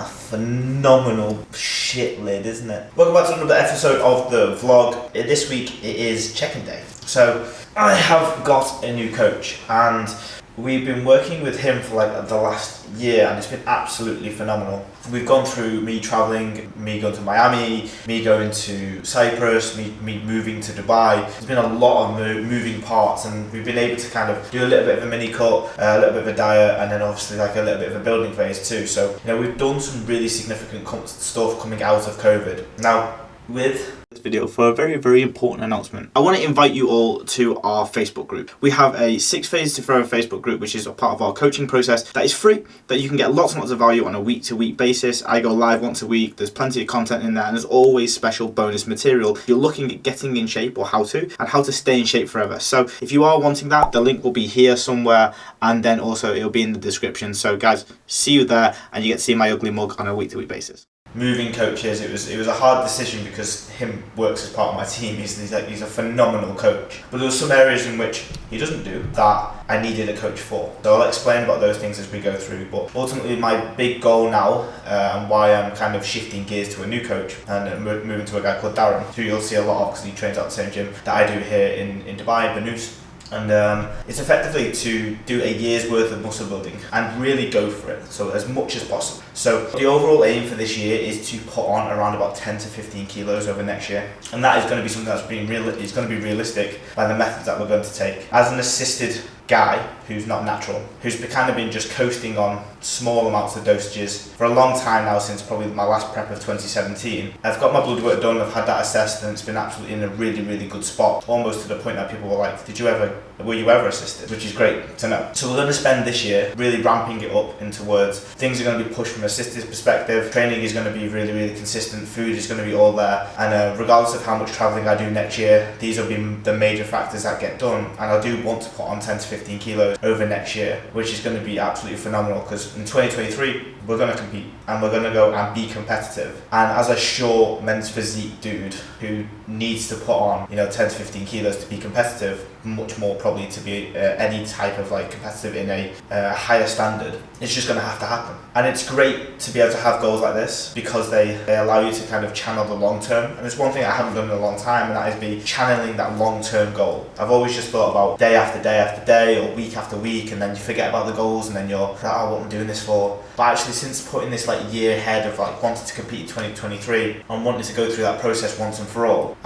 phenomenal shit lid, isn't it? Welcome back to another episode of the vlog. This week it is check-in day. So I have got a new coach and we've been working with him for like the last year and it's been absolutely phenomenal. We've gone through me travelling, me going to Miami, me going to Cyprus, me moving to Dubai. There's been a lot of moving parts and we've been able to kind of do a little bit of a mini cut, a little bit of a diet, and then obviously like a little bit of a building phase too. So, you know, we've done some really significant stuff coming out of COVID. Now, with this video for a very, very important announcement. I want to invite you all to our Facebook group. We have a 6 Phase to Forever Facebook group, which is a part of our coaching process that is free, that you can get lots and lots of value on a week-to-week basis. I go live once a week. There's plenty of content in there and there's always special bonus material. You're looking at getting in shape or how to stay in shape forever. So if you are wanting that, the link will be here somewhere and then also it'll be in the description. So guys, see you there and you get to see my ugly mug on a week-to-week basis. Moving coaches, it was a hard decision because him works as part of my team. He's a phenomenal coach, but there were some areas in which he doesn't do that I needed a coach for. So I'll explain about those things as we go through. But ultimately, my big goal now and why I'm kind of shifting gears to a new coach and moving to a guy called Darren, who you'll see a lot of because he trains at the same gym that I do here in Dubai, Banus. And it's effectively to do a year's worth of muscle building and really go for it, so as much as possible. So the overall aim for this year is to put on around about 10 to 15 kilos over next year, and that is going to be something that's it's going to be realistic by the methods that we're going to take. As an assisted guy who's not natural, who's kind of been just coasting on small amounts of dosages for a long time now, since probably my last prep of 2017. I've got my blood work done, I've had that assessed, and it's been absolutely in a really, really good spot, almost to the point that people were like, were you ever assisted? Which is great to know. So we're going to spend this year really ramping it up into words. Things are going to be pushed from an assisted perspective, training is going to be really, really consistent, food is going to be all there, and regardless of how much travelling I do next year, these will be the major factors that get done, and I do want to put on 10 to 15 kilos over next year, which is going to be absolutely phenomenal because in 2023 we're going to compete and we're going to go and be competitive. And as a short men's physique dude who needs to put on 10 to 15 kilos to be competitive, much more probably to be any type of like competitive in a higher standard, it's just going to have to happen. And it's great to be able to have goals like this because they allow you to kind of channel the long term. And there's one thing I haven't done in a long time, and that is be channeling that long term goal. I've always just thought about day after day after day or week after week, and then you forget about the goals and then you're like, oh, what am I doing this for? But actually, since putting this like year ahead of like wanting to compete in 2023 and wanting to go through that process once and for all,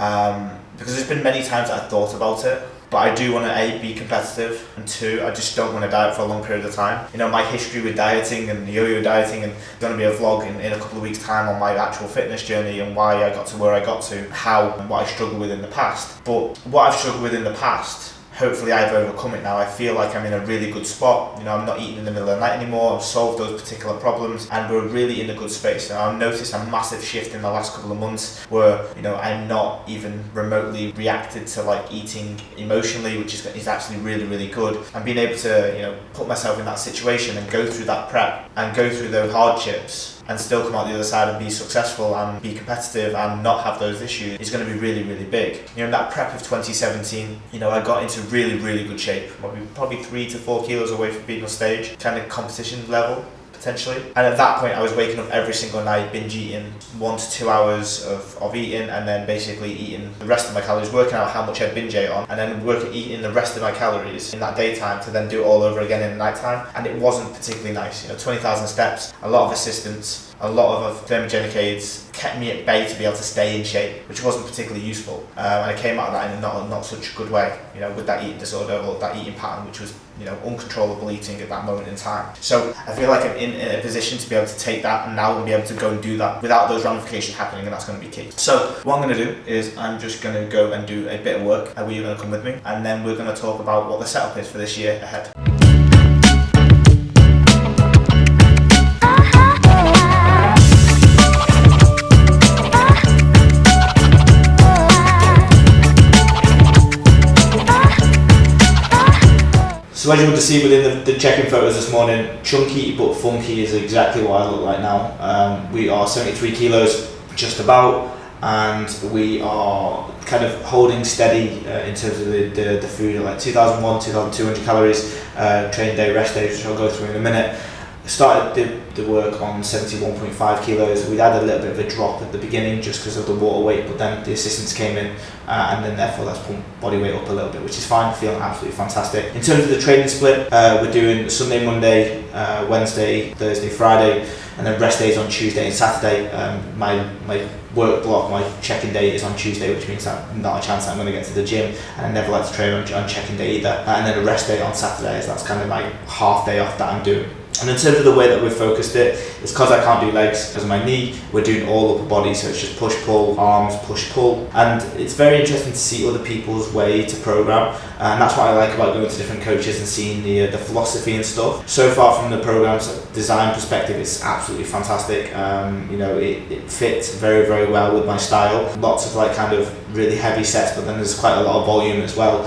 because there's been many times that I thought about it, but I do want to A, be competitive, and 2, I just don't want to diet for a long period of time. My history with dieting and yo-yo dieting, and there's going to be a vlog in a couple of weeks time on my actual fitness journey and why I got to where I got to, how and what I struggled with in the past. But what I've struggled with in the past, hopefully I've overcome it now. I feel like I'm in a really good spot. I'm not eating in the middle of the night anymore. I've solved those particular problems and we're really in a good space. Now I've noticed a massive shift in the last couple of months where, I'm not even remotely reacted to like eating emotionally, which is actually really, really good. And being able to, put myself in that situation and go through that prep and go through those hardships and still come out the other side and be successful and be competitive and not have those issues is going to be really, really big. In that prep of 2017, I got into really, really good shape, probably 3 to 4 kilos away from being on stage, kind of competition level potentially. And at that point I was waking up every single night, binge eating 1 to 2 hours of eating, and then basically eating the rest of my calories, working out how much I binge ate on, and then eating the rest of my calories in that daytime to then do it all over again in the nighttime. And it wasn't particularly nice. 20,000 steps, a lot of assistance, a lot of thermogenic aids kept me at bay to be able to stay in shape, which wasn't particularly useful. And I came out of that in a not such a good way, with that eating disorder or that eating pattern, which was uncontrollable eating at that moment in time. So I feel like I'm in a position to be able to take that and now and be able to go and do that without those ramifications happening, and that's going to be key. So what I'm going to do is I'm just going to go and do a bit of work, and you're going to come with me, and then we're going to talk about what the setup is for this year ahead. So as you would have seen within the check-in photos this morning, chunky but funky is exactly what I look like now. We are 73 kilos, just about, and we are kind of holding steady in terms of the food at like 2,001, 2,200 calories, training day, rest day, which I'll go through in a minute. started the work on 71.5 kilos. We'd had a little bit of a drop at the beginning just because of the water weight, but then the assistants came in and then therefore that's pumped body weight up a little bit, which is fine, feeling absolutely fantastic. In terms of the training split, we're doing Sunday, Monday, Wednesday, Thursday, Friday, and then rest days on Tuesday and Saturday. My work block, my check-in day is on Tuesday, which means that not a chance I'm going to get to the gym, and I never like to train on check-in day either. And then a rest day on Saturdays, that's kind of my half day off that I'm doing. And in terms of the way that we've focused it, it's because I can't do legs because of my knee, we're doing all upper body, so it's just push-pull, arms, push-pull. And it's very interesting to see other people's way to program, and that's what I like about going to different coaches and seeing the philosophy and stuff. So far from the program's design perspective, it's absolutely fantastic. It fits very, very well with my style. Lots of like kind of really heavy sets, but then there's quite a lot of volume as well.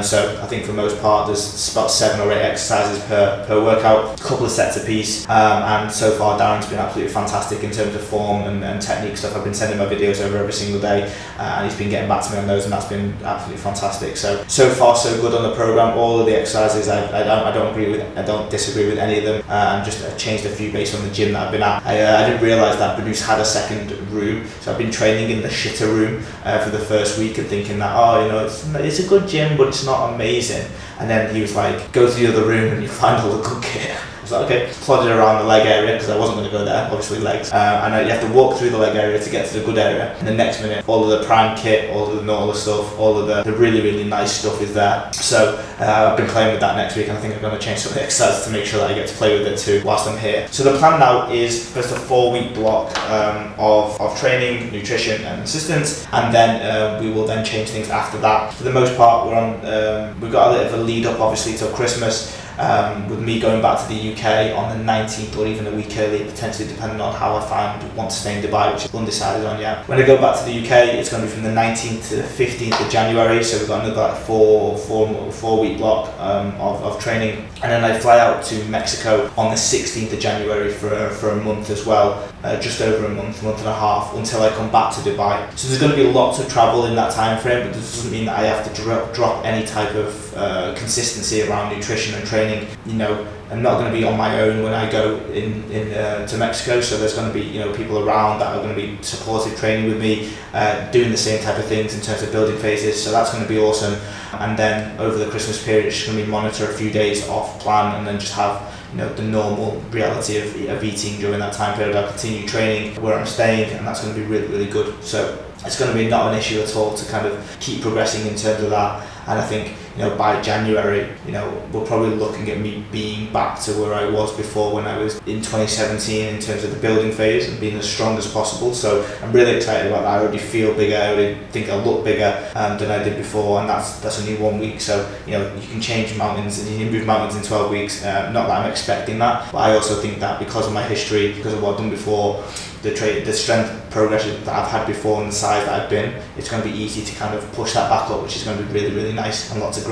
So I think for the most part, there's about 7 or 8 exercises per workout, a couple of sets a piece, and so far Darren's been absolutely fantastic in terms of form and technique stuff. I've been sending my videos over every single day, and he's been getting back to me on those, and that's been absolutely fantastic. So far so good on the program. All of the exercises I don't disagree with any of them, and just changed a few based on the gym that I've been at. I didn't realise that Benoist had a second room, so I've been training in the shitter room for the first week and thinking that it's a good gym but it's not amazing, and then he was like, go to the other room and you find all the good kit. I was like, okay, plodded around the leg area because I wasn't going to go there, obviously legs, and you have to walk through the leg area to get to the good area, and the next minute all of the prime kit, all of the Nautilus stuff, all of the really, really nice stuff is there. So I've been playing with that next week, and I think I'm going to change some of the exercises to make sure that I get to play with it too whilst I'm here. So the plan now is first a 4-week block of training, nutrition and assistance, and then we will then change things after that. For the most part, we've got a bit of a lead up obviously till Christmas, with me going back to the UK on the 19th or even a week early, potentially depending on how I want to stay in Dubai, which is undecided on yet. When I go back to the UK, it's going to be from the 19th to the 15th of January, so we've got another like 4-week block of training, and then I fly out to Mexico on the 16th of January for a month as well, just over a month and a half, until I come back to Dubai. So there's going to be lots of travel in that time frame, but this doesn't mean that I have to drop any type of consistency around nutrition and training. I'm not going to be on my own when I go to Mexico, so there's going to be people around that are going to be supportive training with me, doing the same type of things in terms of building phases, so that's going to be awesome. And then over the Christmas period, it's just going to be monitor a few days off plan, and then just have the normal reality of eating during that time period. I'll continue training where I'm staying, and that's going to be really, really good. So it's going to be not an issue at all to kind of keep progressing in terms of that. And I think by January, we're probably looking at me being back to where I was before when I was in 2017 in terms of the building phase and being as strong as possible. So I'm really excited about that. I already feel bigger. I already think I look bigger than I did before, and that's only 1 week. So you can change mountains and you can move mountains in 12 weeks. Not that I'm expecting that, but I also think that because of my history, because of what I've done before, the strength progression that I've had before and the size that I've been, it's going to be easy to kind of push that back up, which is going to be really, really nice and lots of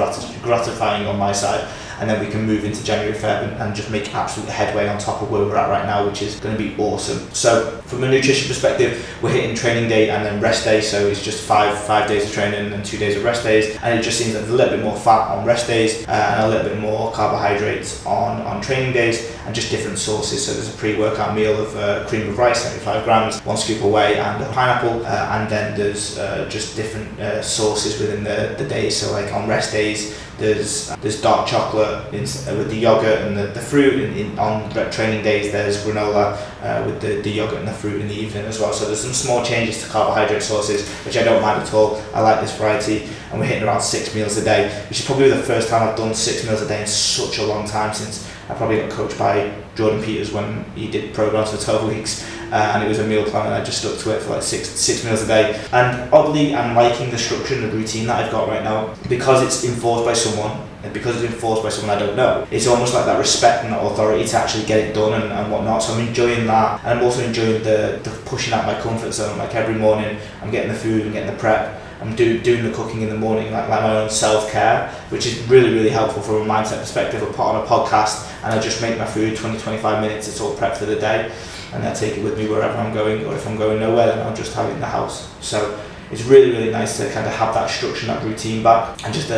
gratifying on my side. And then we can move into January, Feb and just make absolute headway on top of where we're at right now, which is going to be awesome. So from a nutrition perspective, we're hitting training day and then rest day, so it's just five days of training and 2 days of rest days, and it just seems like there's a little bit more fat on rest days and a little bit more carbohydrates on training days, and just different sources. So there's a pre-workout meal of cream of rice, 75 grams, 1 scoop of whey and a pineapple, and then there's just different sources within the days. So like on rest days, there's dark chocolate with the yogurt and the fruit. On training days, there's granola with the yogurt and the fruit in the evening as well. So there's some small changes to carbohydrate sources, which I don't mind at all. I like this variety, and we're hitting around 6 meals a day, which is probably the first time I've done 6 meals a day in such a long time, since I probably got coached by Jordan Peters when he did programs for 12 weeks, and it was a meal plan, and I just stuck to it for like six meals a day. And oddly, I'm liking the structure and the routine that I've got right now, because it's enforced by someone, and because it's enforced by someone I don't know. It's almost like that respect and that authority to actually get it done and whatnot. So I'm enjoying that, and I'm also enjoying the pushing out my comfort zone. Like every morning, I'm getting the food and getting the prep. I'm doing the cooking in the morning, like my own self-care, which is really, really helpful from a mindset perspective. I put on a podcast and I just make my food 20-25 minutes, it's all prepped for the day, and I take it with me wherever I'm going, or if I'm going nowhere, then I'll just have it in the house. So it's really, really nice to kind of have that structure and that routine back, and just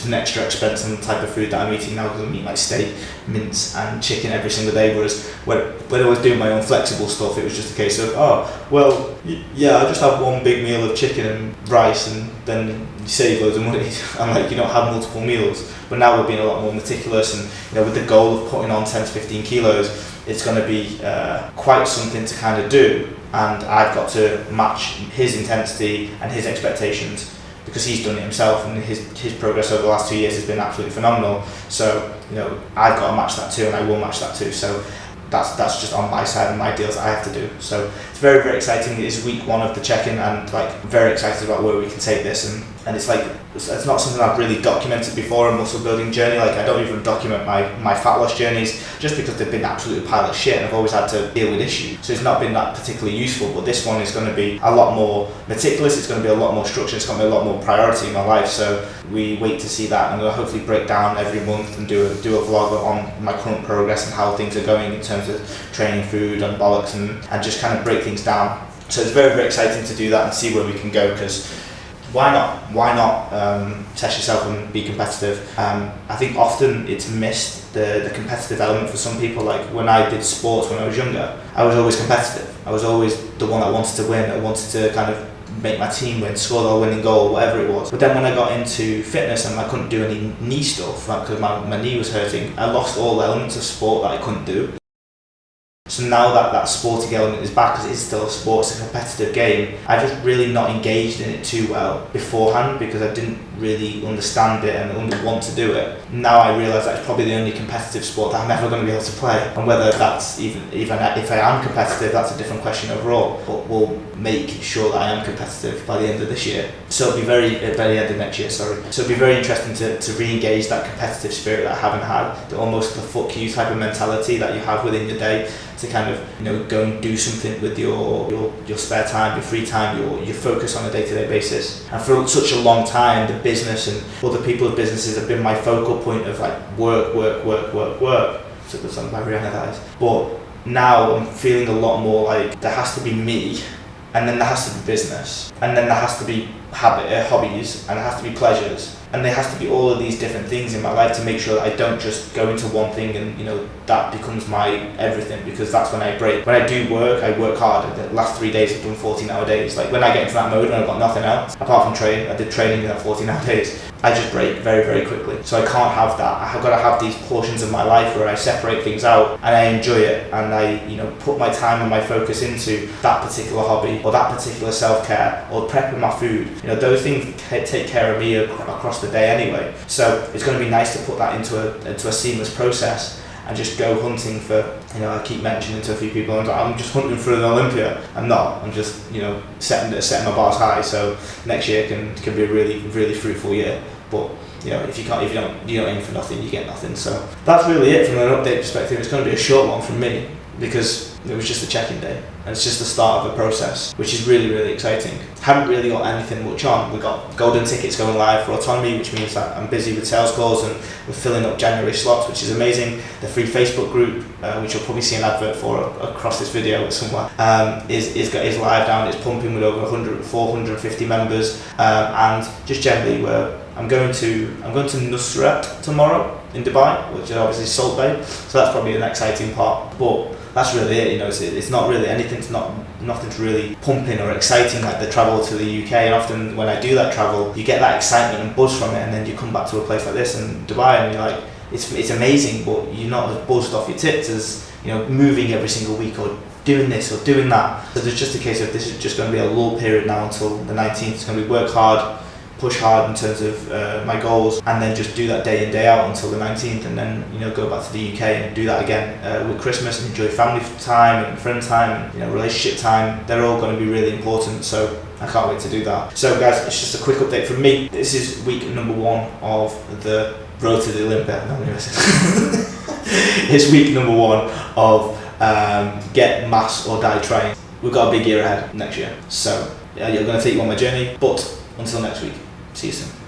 an extra expense on the type of food that I'm eating now, because I'm eating like steak, mince and chicken every single day, whereas when I was doing my own flexible stuff, it was just a case of, yeah, I'll just have one big meal of chicken and rice, and then you save loads of money, and like you don't have multiple meals. But now we're being a lot more meticulous, and with the goal of putting on 10 to 15 kilos, it's going to be quite something to kind of do, and I've got to match his intensity and his expectations, because he's done it himself, and his progress over the last 2 years has been absolutely phenomenal. So I've got to match that too, and I will match that too. So that's just on my side and my deals I have to do. So it's very, very exciting. It is week 1 of the check-in, and like very excited about where we can take this, and it's like it's not something I've really documented before, a muscle building journey. Like I don't even document my fat loss journeys, just because they've been absolutely a pile of shit and I've always had to deal with issues. So it's not been that particularly useful, but this one is going to be a lot more meticulous, it's going to be a lot more structured, it's going to be a lot more priority in my life. So we wait to see that, and I'll hopefully break down every month and do a vlog on my current progress and how things are going in terms of training, food and bollocks, and just kind of break things down. So it's very, very exciting to do that and see where we can go, because why not test yourself and be competitive? I think often it's missed, the competitive element for some people. Like when I did sports when I was younger, I was always competitive. I was always the one that wanted to win. I wanted to kind of make my team win, score the winning goal, whatever it was. But then when I got into fitness and I couldn't do any knee stuff, because my knee was hurting, I lost all the elements of sport that I couldn't do. So now that sporting element is back, because it is still a sport, it's a competitive game, I just really not engaged in it too well beforehand, because I didn't really understand it and only want to do it. Now I realise that it's probably the only competitive sport that I'm ever going to be able to play, and whether that's even if I am competitive, that's a different question overall, but we'll make sure that I am competitive by the end of this year. So it'll be by the end of next year, sorry. So it'll be very interesting to re-engage that competitive spirit that I haven't had, almost the fuck you type of mentality that you have within your day, to kind of go and do something with your spare time, your free time, your focus on a day-to-day basis. And for such a long time, the business and other people's businesses have been my focal point of like work. So that's on my Rihanna guys. But now I'm feeling a lot more like there has to be me, and then there has to be business, and then there has to be hobbies, and there has to be pleasures, and there has to be all of these different things in my life to make sure that I don't just go into one thing and that becomes my everything, because that's when I break. When I do work, I work hard. The last 3 days I've done 14-hour days. Like when I get into that mode and I've got nothing else apart from training, I did training in that 14-hour days, I just break very, very quickly. So I can't have that. I've got to have these portions of my life where I separate things out and I enjoy it, and I put my time and my focus into that particular hobby or that particular self-care or prepping my food. Those things take care of me across the day anyway. So it's going to be nice to put that into a seamless process and just go hunting for, I keep mentioning to a few people, I'm just hunting for an Olympia. I'm not. I'm just, setting my bars high. So next year can be a really, really fruitful year. But if you don't aim for nothing, you get nothing. So that's really it from an update perspective. It's going to be a short one from me, because it was just a check-in day, and it's just the start of the process, which is really, really exciting. Haven't really got anything much on. We've got golden tickets going live for Autonomy, which means that I'm busy with sales calls, and we're filling up January slots, which is amazing. The free Facebook group, which you'll probably see an advert for across this video somewhere, is live down. It's pumping with over 450 members, and just generally I'm going to Nusrat tomorrow in Dubai, which is obviously Salt Bay, so that's probably an exciting part. But that's really it. It's not really nothing's really pumping or exciting like the travel to the UK. And often when I do that travel, you get that excitement and buzz from it, and then you come back to a place like this in Dubai, and you're like, it's amazing, but you're not as buzzed off your tits as moving every single week or doing this or doing that. So there's just a case of this is just going to be a lull period now until the 19th. It's going to be work hard, push hard in terms of my goals, and then just do that day in day out until the 19th, and then go back to the UK and do that again with Christmas, and enjoy family time and friend time and relationship time. They're all going to be really important, so I can't wait to do that. So guys, it's just a quick update from me. This is week number 1 of the road to the Olympia. It's week number 1 of get mass or die trying. We've got a big year ahead next year, so you're going to take you on my journey, but until next week, see you soon.